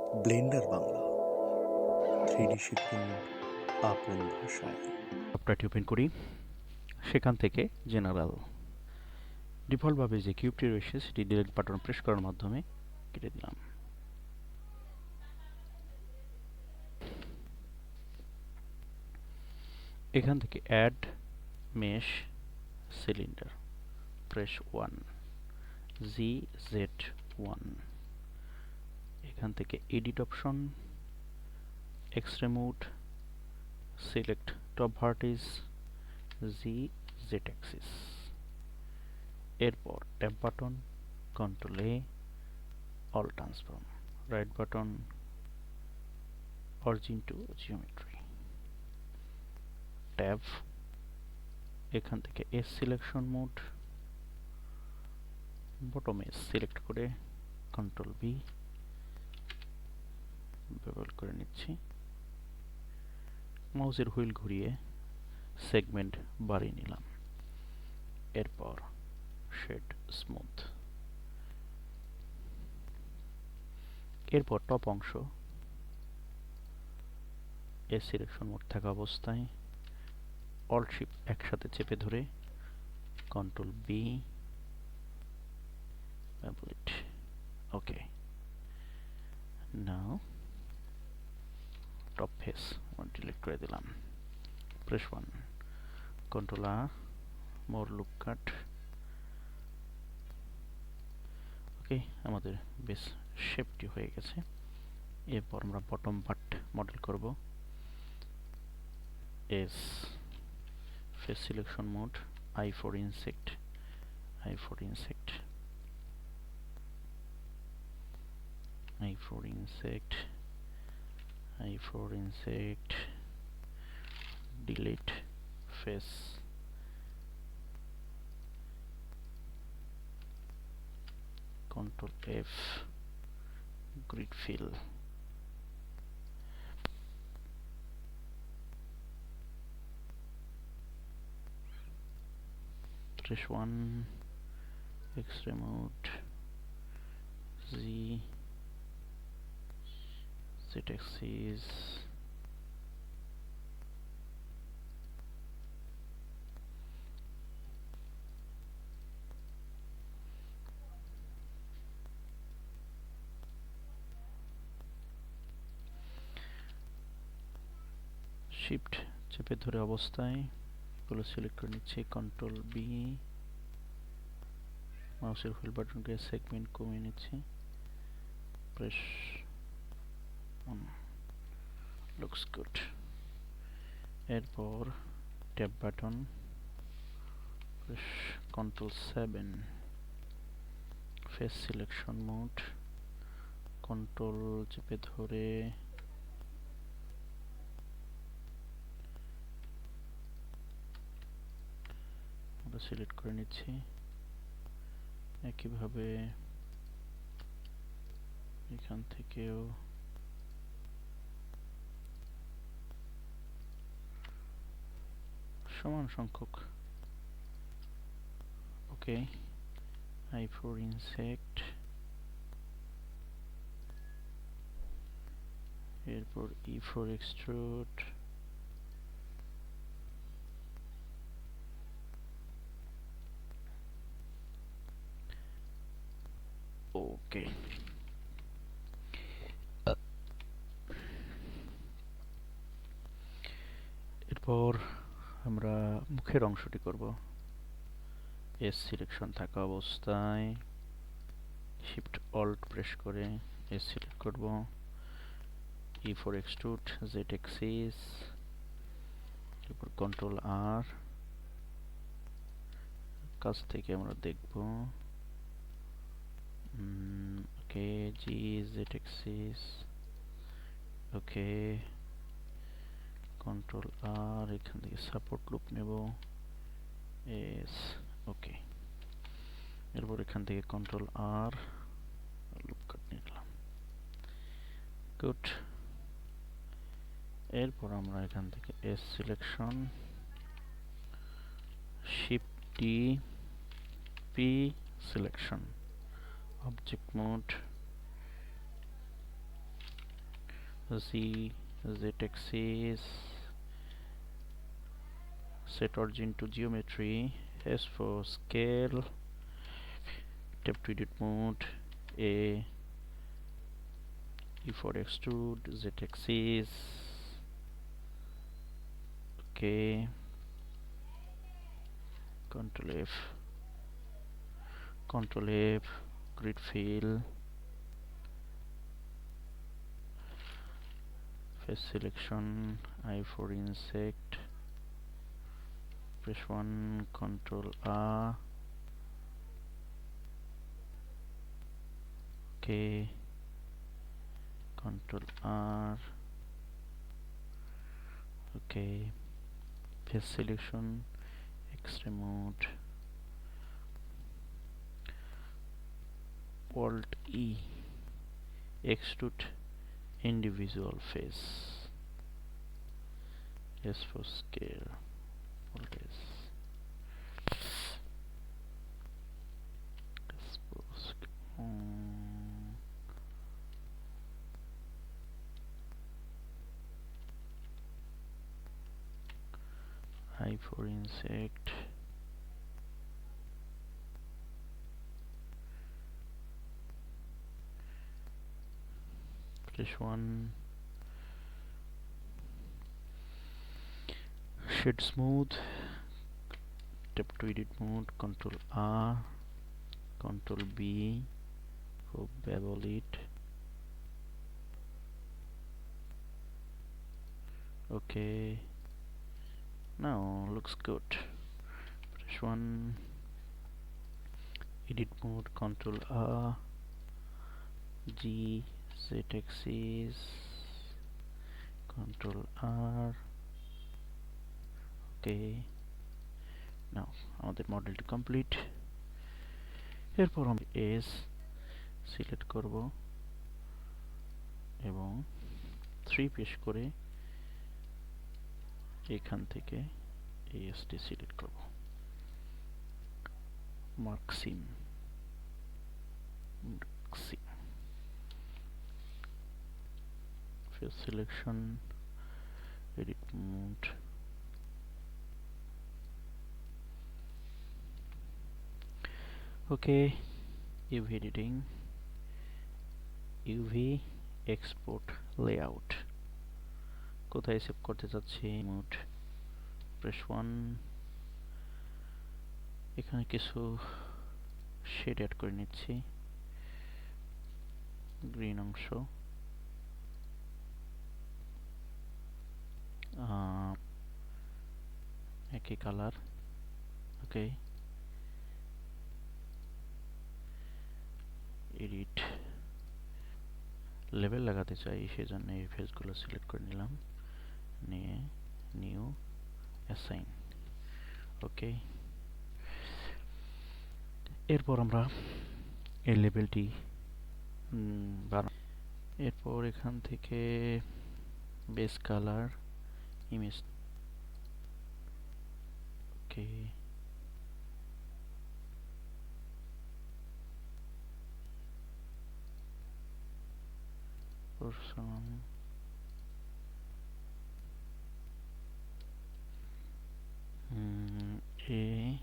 Blender Bangla, 3D শিখুন আপন ভাষায়। সফটওয়্যারটি ওপেন করি, সেখান থেকে জেনারেল ডিফল্টভাবে যে কিউবটি রয়েছে সেটি ডিলিট বাটন প্রেস করার মাধ্যমে কেটে দিলাম। এখান থেকে add mesh cylinder press 1 ZZ1, এখান থেকে এডিট অপশন, এক্সট্রিমিউট, select top vertices Z axis, এরপর tab button, control A, all transform, right button, origin to geometry, tab, এখান থেকে S selection mode, bottom S select করে কন্ট্রোল বি ব্যবহার করে নিচ্ছি। মাউসের হুইল ঘুরিয়ে সেগমেন্ট বাড়িয়ে নিলাম। এরপর শেড স্মুথ, এরপর টপ অংশ এস সিলেকশন মোড থাকা অবস্থায় অল্ট শিফট একসাথে চেপে ধরে কন্ট্রোল বি ওকে। নাও টপ ফেস ডিলিট করে দিলাম, প্রেস 1, কন্ট্রোল আর, মোর লুক কাট। ওকে, আমাদের বেস শেপটি হয়ে গেছে। এরপর আমরা বটম পার্ট মডেল করব। S face selection mode, I for insect, I for insect, I for insect, I for insect, delete face, control F, grid fill, press 1, extrude, Z axis, shift চেপে ধরে অবস্থায় এগুলো select করে নিচ্ছি, control B, মাউসের wheel বাটনকে segment কমিয়ে নিচ্ছি, press 1, looks good. এরপর tab button, press control 7, face selection mode, control চেপে ধরে আমরা সিলেক্ট করে নিচ্ছি। একইভাবে এখান থেকেও সমান সংখ্যক। ওকে, I for insect, এরপর E for extrude, ওকে। এরপর আমরা মুখের অংশটি করব। এস সিলেকশন থাকা অবস্থায় শিফট অল্ট প্রেস করে এস সিলেক্ট করব, E for extrude, Z Axis, এরপর কন্ট্রোল আর, কাছ থেকে আমরা দেখব। ওকে, জি জেড অ্যাক্সিস, ওকে, কন্ট্রোল আর, এখান থেকে সাপোর্ট লুপ নেব, এস, ওকে। এরপর এখান থেকে কন্ট্রোল আর, লুপ কাট নিলাম, গুড। এরপর আমরা এখান থেকে S selection, shift D, P selection, object mode, Z axis, set origin to geometry, S for scale, tap to edit mode, A, E for extrude, Z axis, okay, Control F, grid fill, face selection, I for insect, press 1, Control R, okay, Control R, okay, face selection, X-ray mode, Alt E, extrude individual face, S for scale, Alt S, I for insect, press 1, shade smooth, tap to edit mode, Control R, Control B for bevel it, okay, now looks good. Press 1, edit mode, Control R, G, Z axis, Control R, okay, now আমাদের মডেলটি complete. এরপর আমরা S select করব এবং 3 পেশ করে এখান থেকে এসটি সিলেক্ট করব, মার্কসিম face selection, edit mode, okay, UV editing, UV export layout, কোথায় সেভ করতে যাচ্ছি, মোড, প্রেস 1, এখানে কিছু শেড অ্যাড করে নিচ্ছি, গ্রিন অংশ, একই কালার, ওকে, এডিট, লেবেল লাগাতে চাই সেজন্য এই ফেসগুলো সিলেক্ট করে নিলাম, নিয়ে নিউ অ্যাসাইন, ওকে। এরপর আমরা এই লেবেলটি বানাবো। এরপর এখান থেকে base colour, image, okay, person, A,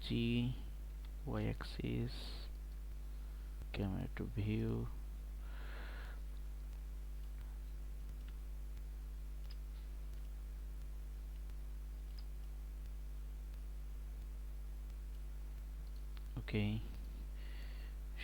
G, Y axis, camera to view, okay,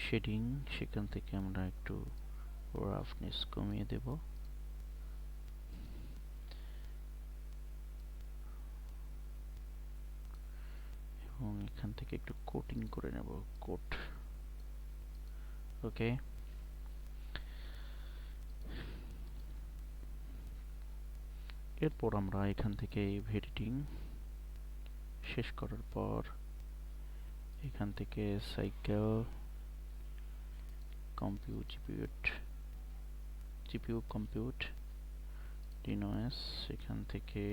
shading, সেখান থেকে আমরা একটু রাফনেস কমিয়ে দেব, এবং এখান থেকে একটু কোটিং করে নেব, কোট, ওকে। এরপর আমরা এখান থেকে এডিটিং শেষ করার পর এখান থেকে সাইকেল, কম্পিউট, জিপিইউ কম্পিউট, ডিনোএস, এখান থেকে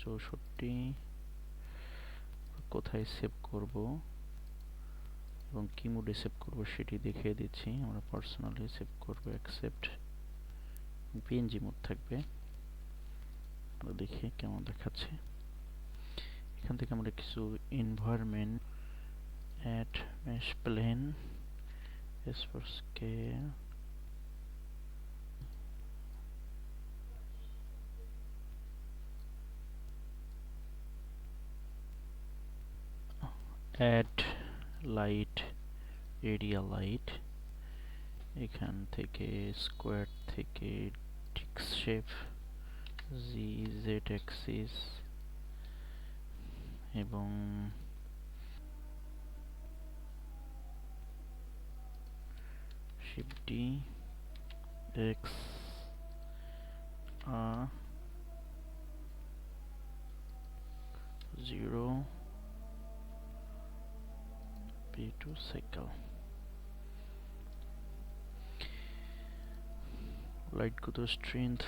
64, কোথায় সেভ করব, এবং কি মোডে সেভ করব সেটি দেখিয়ে দিচ্ছি। আমরা পার্সোনালি সেভ করব, অ্যাকসেপ্ট, পিএনজি মোড থাকবে। আমরা দেখি কেমন দেখাচ্ছে। এখান থেকে আমরা কিছু environment add mesh plane S for scale add light area light, এখান থেকে স্কোয়ার থেকে disc shape G Z axis এবং shift D X R 0 P2 cycle. Light কত স্ট্রেংথ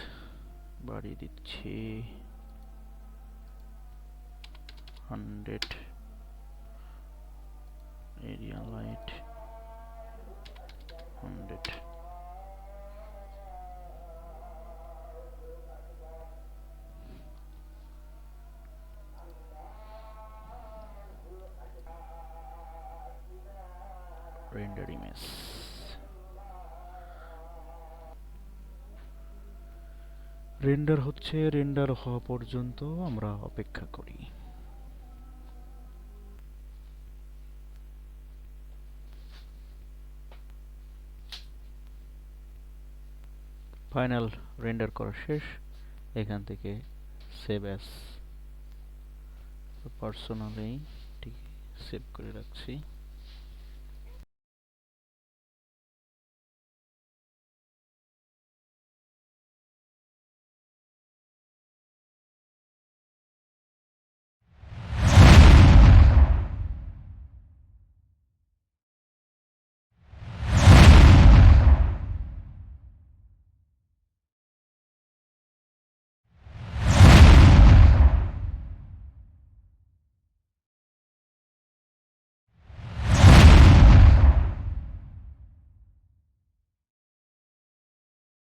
বাড়িয়ে দিচ্ছি 100, area light 100। Render image, render হচ্ছে, রেন্ডার হওয়া পর্যন্ত আমরা অপেক্ষা করি। ফাইনাল রেন্ডার করা শেষ। এখান থেকে সেভ অ্যাজ, পার্সোনালি সেভ করে রাখছি।